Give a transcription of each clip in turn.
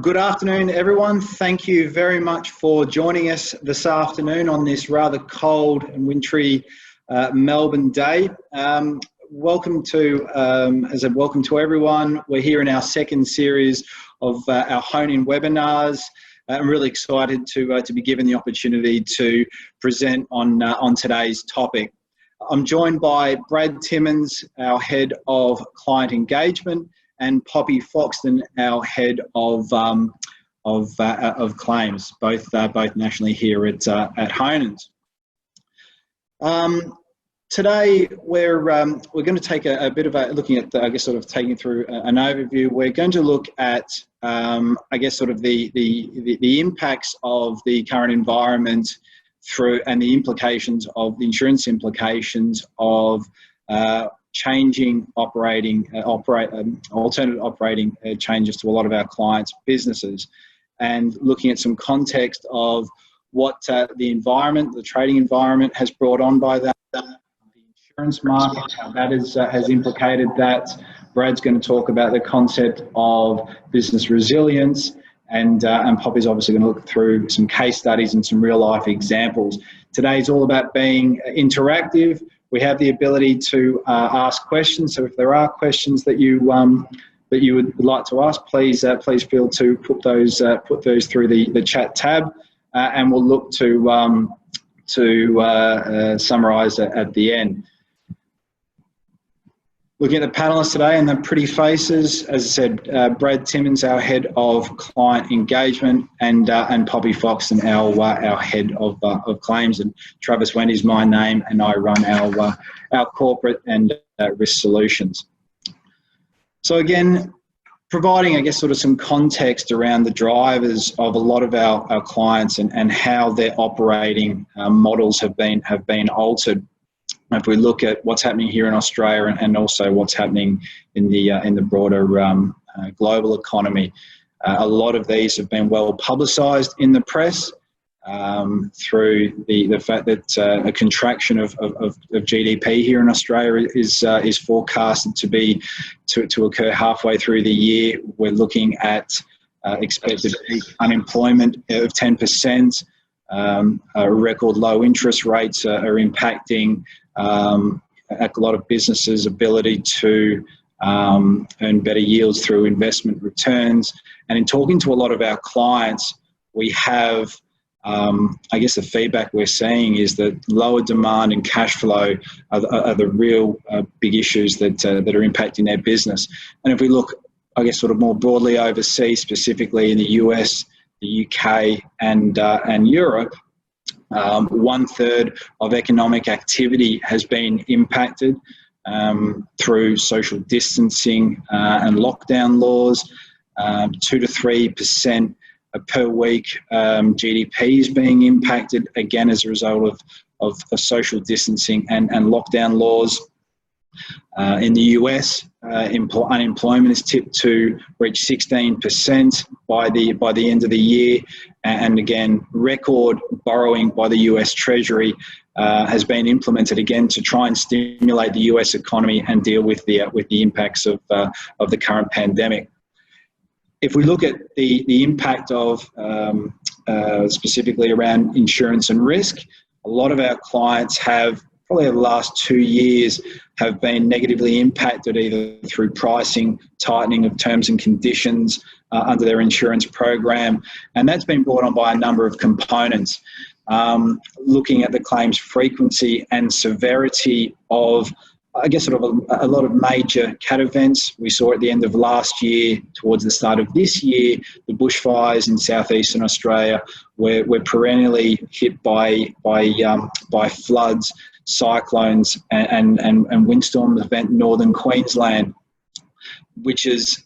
Good afternoon, everyone. Thank you very much for joining us this afternoon on this rather cold and wintry Melbourne day. Welcome to everyone. We're here in our second series of our Honan webinars. I'm really excited to be given the opportunity to present on today's topic. I'm joined by Brad Timmins, our head of client engagement, and Poppy Foxton, our head of claims, both nationally here at Honan's. Today we're going to take a bit of a looking at taking through an overview. We're going to look at the impacts of the current environment and the implications of the insurance implications of changing alternative operating changes to a lot of our clients' businesses, and looking at some context of what the trading environment has brought on by that, the insurance market, how that has implicated that. Brad's going to talk about the concept of business resilience, and Poppy's obviously going to look through some case studies and some real life examples. Today's all about being interactive. We have the ability to ask questions, so if there are questions that you would like to ask, please feel to put those through the chat tab, and we'll look to summarise at the end. Looking at the panellists today and the pretty faces, as I said, Brad Timmins, our head of client engagement, and Poppy Foxton, our head of claims, and Travis Wendy's my name, and I run our corporate and risk solutions. So again, providing some context around the drivers of a lot of our clients and how their operating models have been altered. If we look at what's happening here in Australia and also what's happening in the broader global economy, a lot of these have been well publicised in the press through the fact that a contraction of GDP here in Australia is forecasted to occur halfway through the year. We're looking at expected peak unemployment of 10%. Record low interest rates are impacting a lot of businesses' ability to earn better yields through investment returns. And in talking to a lot of our clients, we have, the feedback we're seeing is that lower demand and cash flow are the real big issues that are impacting their business. And if we look, more broadly overseas, specifically in the US, the UK, and Europe, 1/3 of economic activity has been impacted through social distancing and lockdown laws. 2 to 3% per week GDP is being impacted, again as a result of social distancing and lockdown laws. In the US, unemployment is tipped to reach 16% by the end of the year, and again, record borrowing by the US Treasury has been implemented again to try and stimulate the US economy and deal with the impacts of the current pandemic. If we look at the impact of specifically around insurance and risk, a lot of our clients have probably over the last 2 years have been negatively impacted either through pricing, tightening of terms and conditions under their insurance program, and that's been brought on by a number of components. Looking at the claims frequency and severity of a lot of major cat events. We saw at the end of last year, towards the start of this year, the bushfires in southeastern Australia, where we're perennially hit by floods, cyclones, and windstorm event in northern Queensland, which is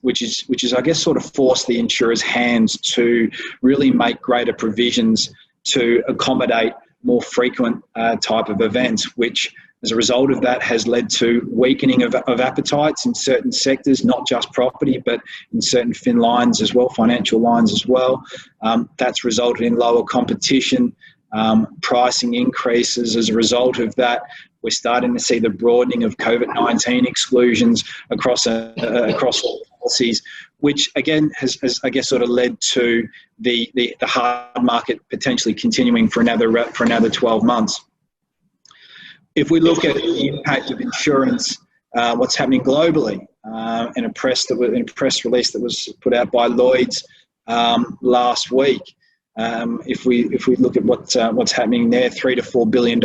forced the insurers' hands to really make greater provisions to accommodate more frequent type of events, which as a result of that has led to weakening of appetites in certain sectors, not just property, but in certain fin lines as well, financial lines as well. That's resulted in lower competition, pricing increases. As a result of that, we're starting to see the broadening of COVID-19 exclusions across all policies, which again has I guess sort of led to the hard market potentially continuing for another 12 months. If we look at the impact of insurance, what's happening globally, in a press release that was put out by Lloyd's last week, if we look at what's happening there, $3 to $4 billion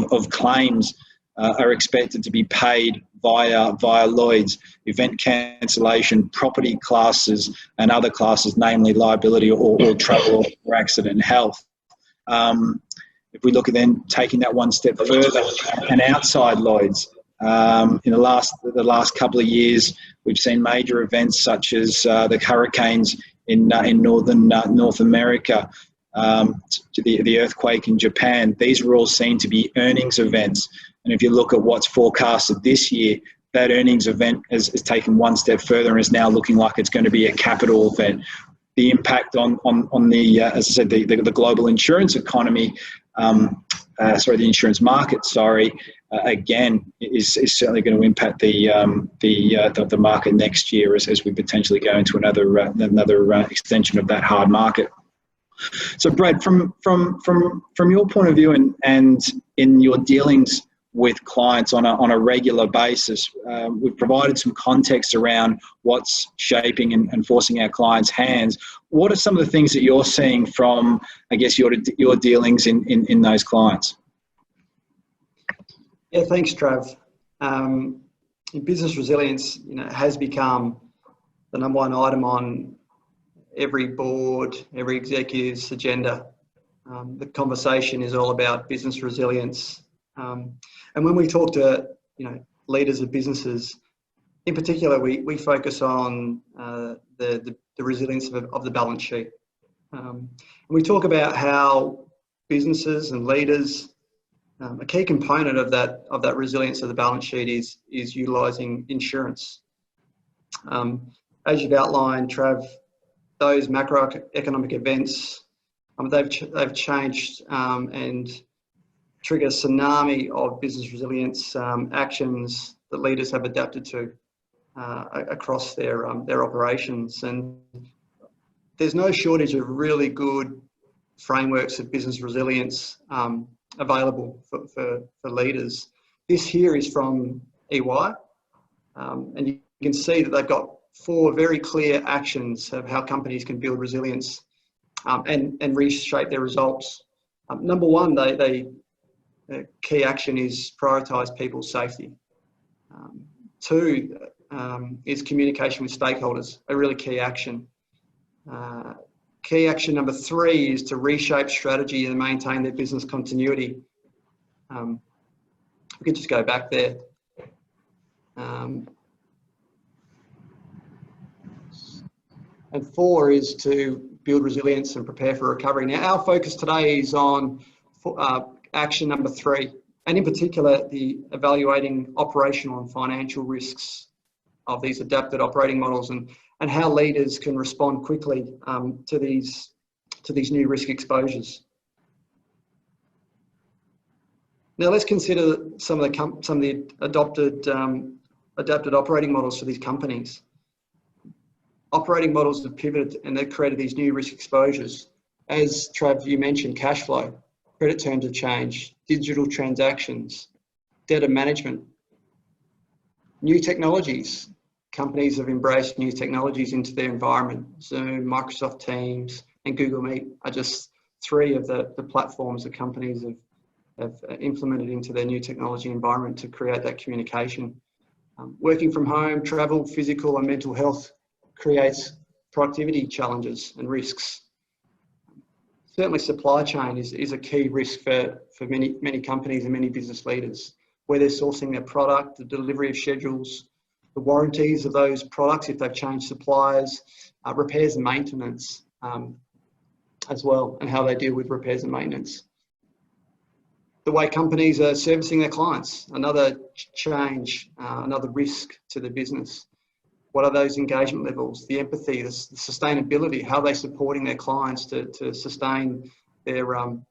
of claims are expected to be paid via Lloyd's, event cancellation, property classes, and other classes, namely liability or travel or accident and health. If we look at then taking that one step further and outside Lloyd's, in the last couple of years, we've seen major events such as the hurricanes in North America, to the earthquake in Japan. These were all seen to be earnings events. And if you look at what's forecasted this year, that earnings event has taken one step further and is now looking like it's going to be a capital event. The impact on the, as I said, the global insurance economy, the insurance market, again, is certainly going to impact the market next year as we potentially go into another extension of that hard market. So, Brad, from your point of view and in your dealings with clients on a regular basis, we've provided some context around what's shaping and forcing our clients' hands. What are some of the things that you're seeing from, I guess, your dealings in those clients? Yeah, thanks, Trav. Business resilience, has become the number one item on every board, every executive's agenda. The conversation is all about business resilience. And when we talk to leaders of businesses, in particular, we focus on the resilience of the balance sheet. And we talk about how businesses and leaders, a key component of that resilience of the balance sheet is utilising insurance. As you've outlined, Trav, those macroeconomic events, they've changed and trigger a tsunami of business resilience actions that leaders have adapted to across their operations. And there's no shortage of really good frameworks of business resilience available for leaders. This here is from EY, and you can see that they've got 4 very clear actions of how companies can build resilience and reshape their results. Number one, the key action is prioritise people's safety. 2 is communication with stakeholders, a really key action. Key action number 3 is to reshape strategy and maintain their business continuity. We could just go back there. And 4 is to build resilience and prepare for recovery. Now, our focus today is on action number 3, and in particular, the evaluating operational and financial risks of these adapted operating models and how leaders can respond quickly to these new risk exposures. Now, let's consider some of the adapted operating models for these companies. Operating models have pivoted and they've created these new risk exposures. As Trav, you mentioned, cash flow, credit terms have changed, digital transactions, data management, new technologies. Companies have embraced new technologies into their environment. Zoom, Microsoft Teams, and Google Meet are just 3 of the platforms that companies have implemented into their new technology environment to create that communication. Working from home, travel, physical and mental health creates productivity challenges and risks. Certainly supply chain is a key risk for many companies and many business leaders, where they're sourcing their product, the delivery of schedules, the warranties of those products if they've changed suppliers, repairs and maintenance as well, and how they deal with repairs and maintenance. The way companies are servicing their clients, another change, another risk to the business. What are those engagement levels, the empathy, the sustainability, how are they supporting their clients to sustain their own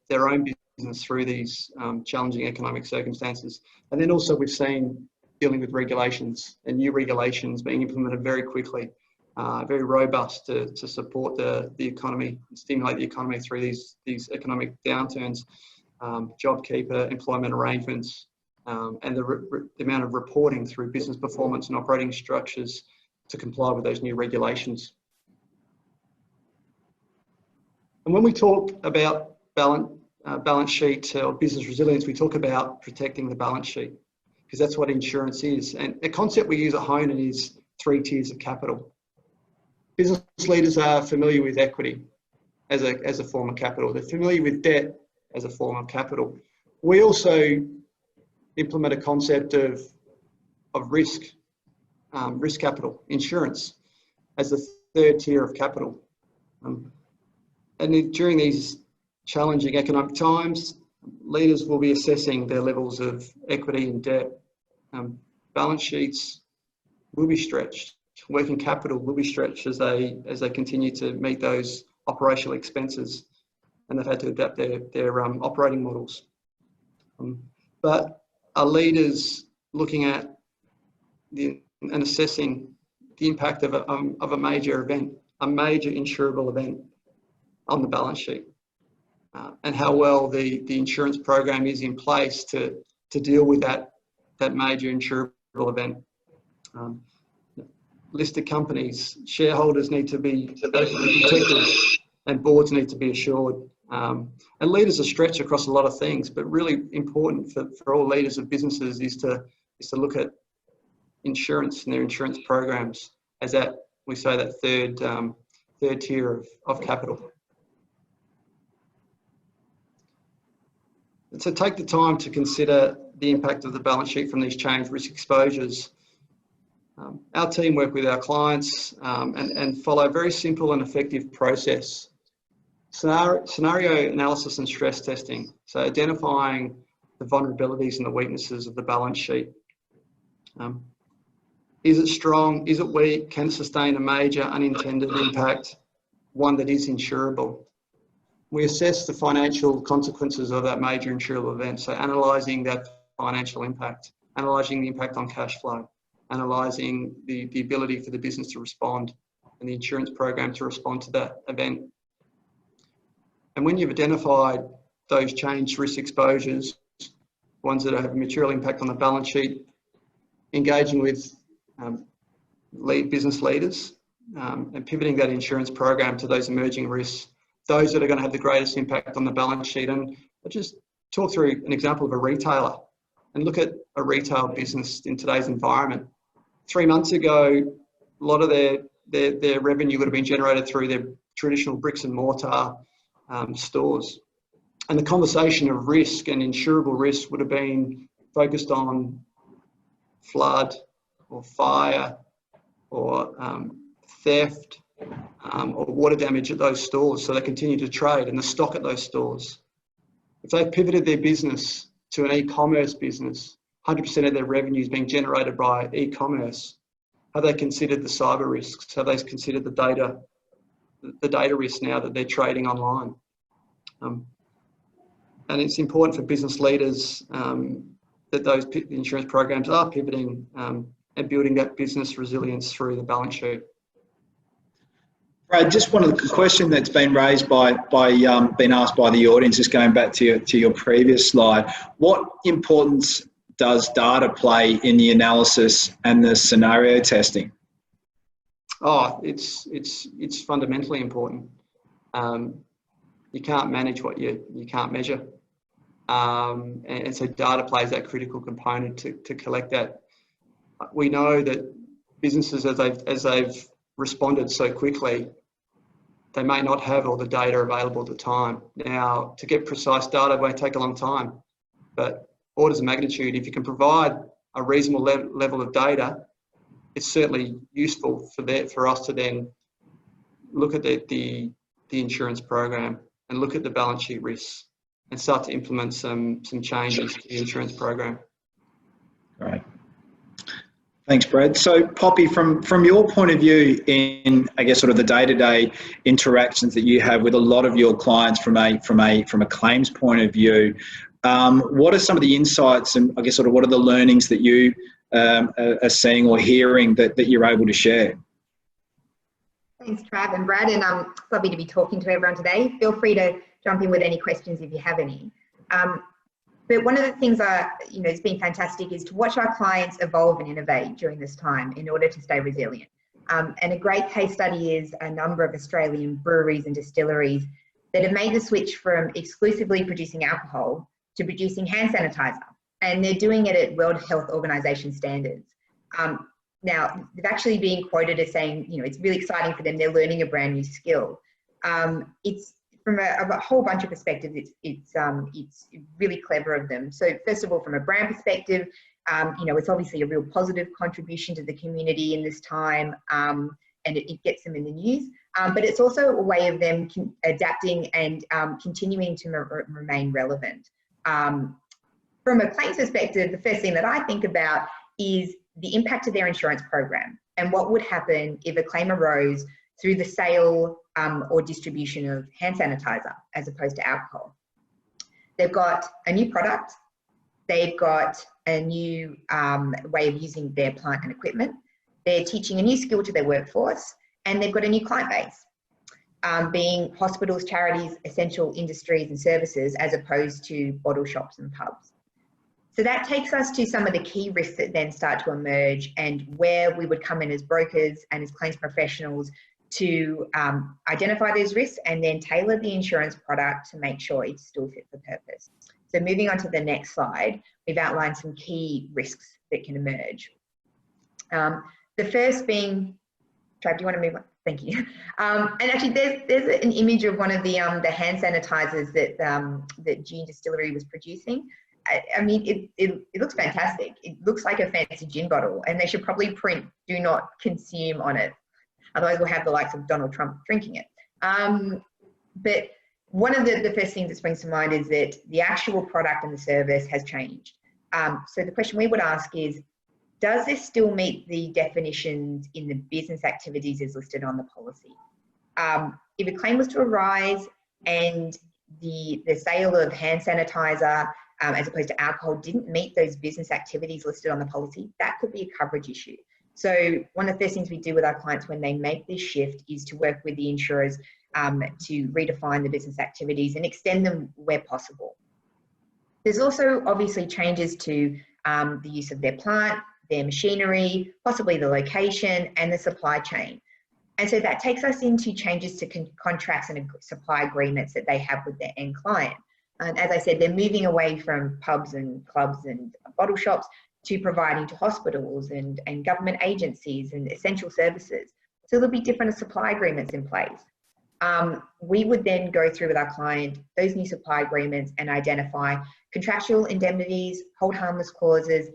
business through these challenging economic circumstances. And then also we've seen dealing with regulations and new regulations being implemented very quickly. very robust to support the economy, stimulate the economy through these economic downturns, JobKeeper, employment arrangements, and the amount of reporting through business performance and operating structures to comply with those new regulations. And when we talk about balance sheet or business resilience, we talk about protecting the balance sheet, because that's what insurance is. And a concept we use at Honan is 3 tiers of capital. Business leaders are familiar with equity as a form of capital. They're familiar with debt as a form of capital. We also implement a concept of risk capital, insurance, as the 3rd tier of capital. And during these challenging economic times, leaders will be assessing their levels of equity and debt. Balance sheets will be stretched. Working capital will be stretched as they continue to meet those operational expenses, and they've had to adapt their operating models. But are leaders looking at and assessing the impact of a major event, a major insurable event on the balance sheet, and how well the insurance program is in place to deal with that major insurable event? Listed companies, shareholders need to be protected, and boards need to be assured. And leaders are stretched across a lot of things, but really important for all leaders of businesses is to look at insurance and their insurance programs as that third tier of capital. And so take the time to consider the impact of the balance sheet from these changed risk exposures. Our team work with our clients and follow a very simple and effective process. Scenario analysis and stress testing. So identifying the vulnerabilities and the weaknesses of the balance sheet. Is it strong? Is it weak? Can it sustain a major unintended impact? One that is insurable. We assess the financial consequences of that major insurable event. So analysing that financial impact, analysing the impact on cash flow, analysing the ability for the business to respond and the insurance program to respond to that event. And when you've identified those changed risk exposures, ones that have a material impact on the balance sheet, engaging with business leaders and pivoting that insurance program to those emerging risks, those that are going to have the greatest impact on the balance sheet. And I'll just talk through an example of a retailer and look at a retail business in today's environment. 3 months ago, a lot of their revenue would have been generated through their traditional bricks and mortar stores. And the conversation of risk and insurable risk would have been focused on flood or fire or theft or water damage at those stores, so they continue to trade and the stock at those stores. If they've pivoted their business to an e-commerce business, 100% of their revenue is being generated by e-commerce, have they considered the cyber risks? Have they considered the data risks now that they're trading online? And it's important for business leaders that those insurance programs are pivoting and building that business resilience through the balance sheet. Brad, just one of the question that's been raised been asked by the audience, is going back to your previous slide. What importance does data play in the analysis and the scenario testing? Oh, it's fundamentally important. You can't manage what you can't measure, and so data plays that critical component to collect that. We know that businesses, as they've responded so quickly, they may not have all the data available at the time. Now, to get precise data won't take a long time, but orders of magnitude, if you can provide a reasonable level of data, it's certainly useful for us to then look at the insurance program and look at the balance sheet risks and start to implement some changes to the insurance program. Right. Thanks, Brad. So, Poppy, from your point of view in, I guess, sort of the day-to-day interactions that you have with a lot of your clients from a claims point of view, what are some of the insights and, I guess, sort of what are the learnings that you are seeing or hearing that you're able to share? Thanks, Trav and Brad, and it's lovely to be talking to everyone today. Feel free to jump in with any questions if you have any. But one of the things has been fantastic is to watch our clients evolve and innovate during this time in order to stay resilient. And a great case study is a number of Australian breweries and distilleries that have made the switch from exclusively producing alcohol to producing hand sanitizer. And they're doing it at World Health Organization standards. Now, they've actually been quoted as saying, it's really exciting for them. They're learning a brand new skill. It's from a whole bunch of perspectives, it's really clever of them. So first of all, from a brand perspective, it's obviously a real positive contribution to the community in this time, and it gets them in the news. But it's also a way of them adapting and continuing to remain relevant. From a claims perspective, the first thing that I think about is the impact of their insurance program and what would happen if a claim arose through the sale or distribution of hand sanitizer as opposed to alcohol. They've got a new product, they've got a new way of using their plant and equipment, they're teaching a new skill to their workforce, and they've got a new client base, being hospitals, charities, essential industries and services, as opposed to bottle shops and pubs. So that takes us to some of the key risks that then start to emerge and where we would come in as brokers and as claims professionals to identify those risks and then tailor the insurance product to make sure it's still fit for purpose. So moving on to the next slide, we've outlined some key risks that can emerge. The first being, Trav, do you want to move on? Thank you. And actually, there's an image of one of the hand sanitizers that Gin Distillery was producing. I mean, it looks fantastic. It looks like a fancy gin bottle, and they should probably print "Do not consume" on it. Otherwise, we'll have the likes of Donald Trump drinking it. But one of the first things that springs to mind is that the actual product and the service has changed. So the question we would ask is, does this still meet the definitions in the business activities as listed on the policy? If a claim was to arise and the sale of hand sanitizer as opposed to alcohol didn't meet those business activities listed on the policy, that could be a coverage issue. So one of the first things we do with our clients when they make this shift is to work with the insurers to redefine the business activities and extend them where possible. There's also obviously changes to the use of their plant, their machinery, possibly the location and the supply chain. And so that takes us into changes to contracts and supply agreements that they have with their end client. And as I said, they're moving away from pubs and clubs and bottle shops to providing to hospitals and government agencies and essential services. So there'll be different supply agreements in place. We would then go through with our client those new supply agreements and identify contractual indemnities, hold harmless clauses,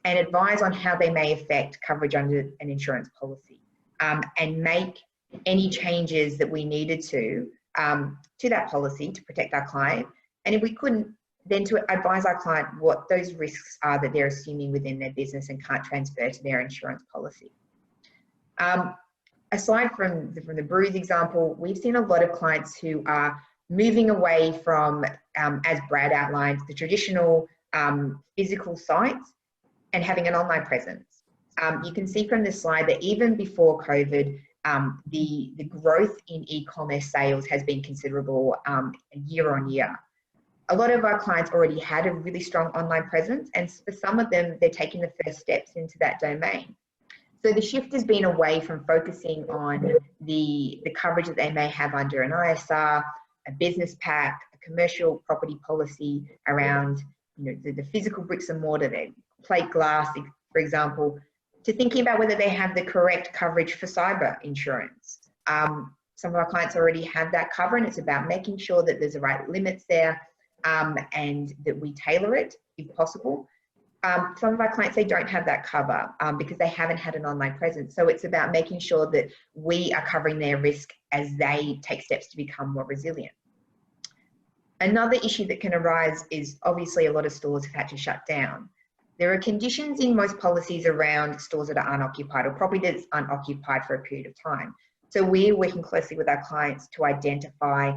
and advise on how they may affect coverage under an insurance policy, and make any changes that we needed to that policy to protect our client. And if we couldn't, then to advise our client what those risks are that they're assuming within their business and can't transfer to their insurance policy. Aside from the breweries example, we've seen a lot of clients who are moving away from, as Brad outlined, the traditional physical sites and having an online presence. You can see from this slide that even before COVID, the growth in e-commerce sales has been considerable year on year. A lot of our clients already had a really strong online presence, and for some of them, they're taking the first steps into that domain. So the shift has been away from focusing on the coverage that they may have under an ISR, a business pack, a commercial property policy around the physical bricks and mortar, their plate glass, for example, to thinking about whether they have the correct coverage for cyber insurance. Some of our clients already have that cover, and it's about making sure that there's the right limits there, and that we tailor it if possible. Some of our clients, they don't have that cover because they haven't had an online presence. So it's about making sure that we are covering their risk as they take steps to become more resilient. Another issue that can arise is obviously a lot of stores have had to shut down. There are conditions in most policies around stores that are unoccupied or property that's unoccupied for a period of time. So we're working closely with our clients to identify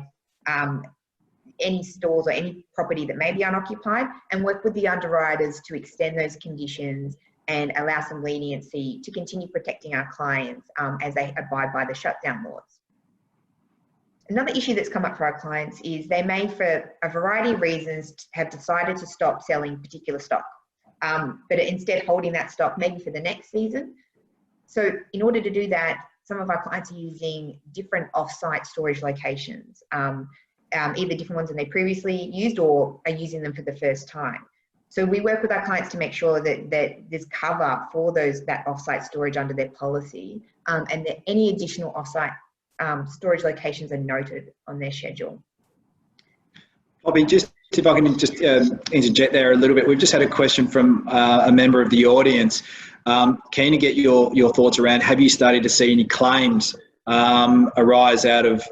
any stores or any property that may be unoccupied and work with the underwriters to extend those conditions and allow some leniency to continue protecting our clients as they abide by the shutdown laws. Another issue that's come up for our clients is they may, for a variety of reasons, have decided to stop selling particular stock, but are instead holding that stock maybe for the next season. So in order to do that, some of our clients are using different off-site storage locations, either different ones than they previously used or are using them for the first time. So we work with our clients to make sure that there's cover for that off-site storage under their policy, and that any additional off-site storage locations are noted on their schedule. Bobby, just if I can just interject there a little bit, we've just had a question from a member of the audience. Keen to get your thoughts around, have you started to see any claims arise out of,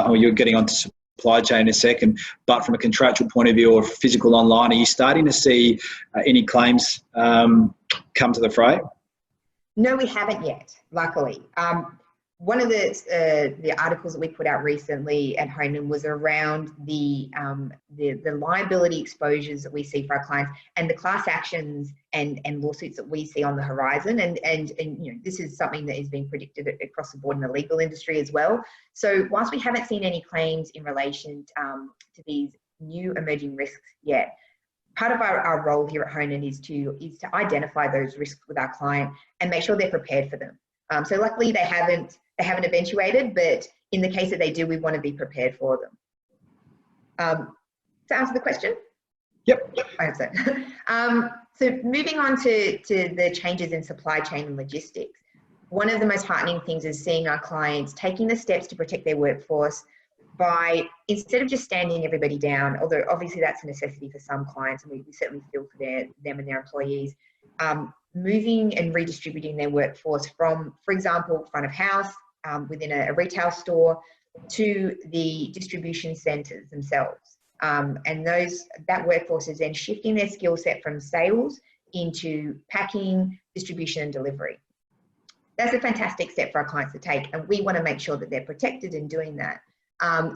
or you're getting onto supply chain in a second, but from a contractual point of view or physical online, are you starting to see any claims come to the fray? No, we haven't yet, luckily. One of the articles that we put out recently at Honan was around the liability exposures that we see for our clients and the class actions and lawsuits that we see on the horizon. And you know, this is something that is being predicted across the board in the legal industry as well. So whilst we haven't seen any claims in relation to these new emerging risks yet, part of our role here at Honan is to identify those risks with our client and make sure they're prepared for them. So luckily they haven't eventuated, but in the case that they do, we want to be prepared for them. To answer the question? Yep. I hope so. So moving on to the changes in supply chain and logistics. One of the most heartening things is seeing our clients taking the steps to protect their workforce by, instead of just standing everybody down, although obviously that's a necessity for some clients, and we certainly feel for them and their employees, moving and redistributing their workforce from, for example, front of house within a retail store to the distribution centres themselves. And that workforce is then shifting their skill set from sales into packing, distribution and delivery. That's a fantastic step for our clients to take, and we want to make sure that they're protected in doing that.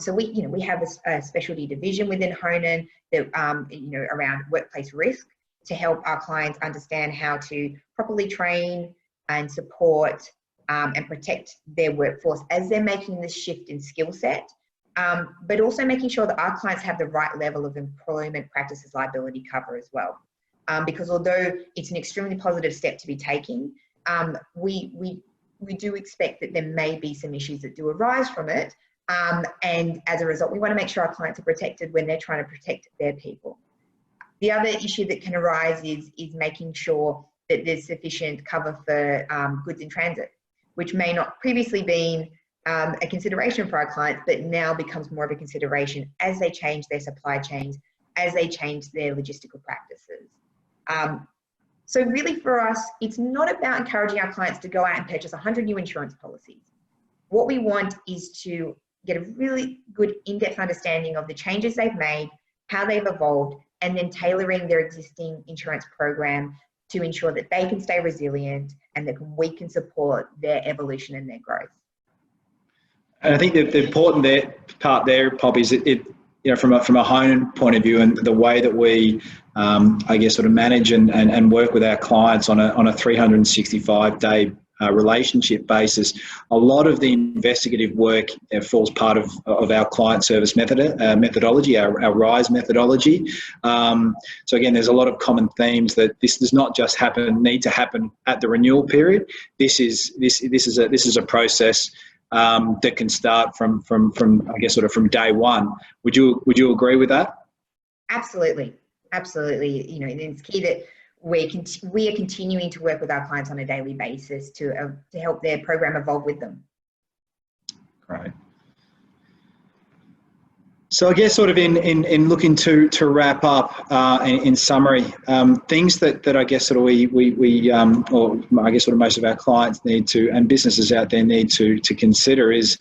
So we have a specialty division within Honan that around workplace risk, to help our clients understand how to properly train and support and protect their workforce as they're making this shift in skill set, but also making sure that our clients have the right level of employment practices liability cover as well. Because although it's an extremely positive step to be taking, we do expect that there may be some issues that do arise from it. And as a result, we want to make sure our clients are protected when they're trying to protect their people. The other issue that can arise is making sure that there's sufficient cover for goods in transit, which may not previously been a consideration for our clients, but now becomes more of a consideration as they change their supply chains, as they change their logistical practices. So really for us, it's not about encouraging our clients to go out and purchase 100 new insurance policies. What we want is to get a really good in-depth understanding of the changes they've made, how they've evolved, and then tailoring their existing insurance program to ensure that they can stay resilient and that we can support their evolution and their growth. And I think that the important part there, Poppy, is from a Honan point of view, and the way that we, sort of manage and work with our clients on a 365-day relationship basis. A lot of the investigative work falls part of our client service methodology, our RISE methodology. So again, there's a lot of common themes that this does not just need to happen at the renewal period. This is a process that can start from day one. Would you agree with that? Absolutely. It's key that we are continuing to work with our clients on a daily basis to help their program evolve with them. Great. So I guess sort of in looking to wrap up, in summary, things that I guess sort of most of our clients need to, and businesses out there need to consider is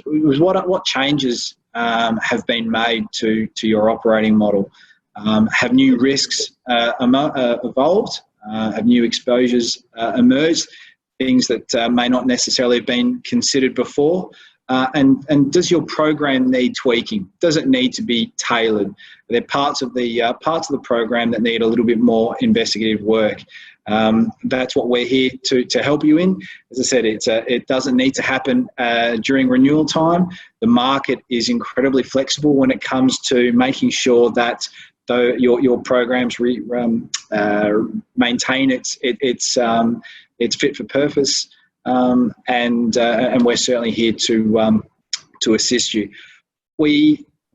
what changes have been made to your operating model. Have new risks evolved? Have new exposures emerged? Things that may not necessarily have been considered before? And does your program need tweaking? Does it need to be tailored? Are there parts of the program that need a little bit more investigative work? That's what we're here to help you in. As I said, it doesn't need to happen during renewal time. The market is incredibly flexible when it comes to making sure that your programs maintain its fit for purpose, and we're certainly here to assist you.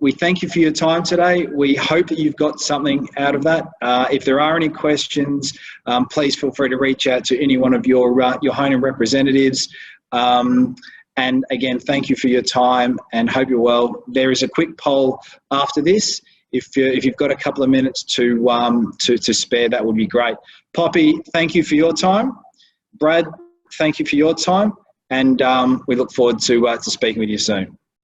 We thank you for your time today. We hope that you've got something out of that. If there are any questions, please feel free to reach out to any one of your Honan representatives. And again, thank you for your time and hope you're well. There is a quick poll after this. If you've got a couple of minutes to spare, that would be great. Poppy, thank you for your time. Brad, thank you for your time. And we look forward to speaking with you soon.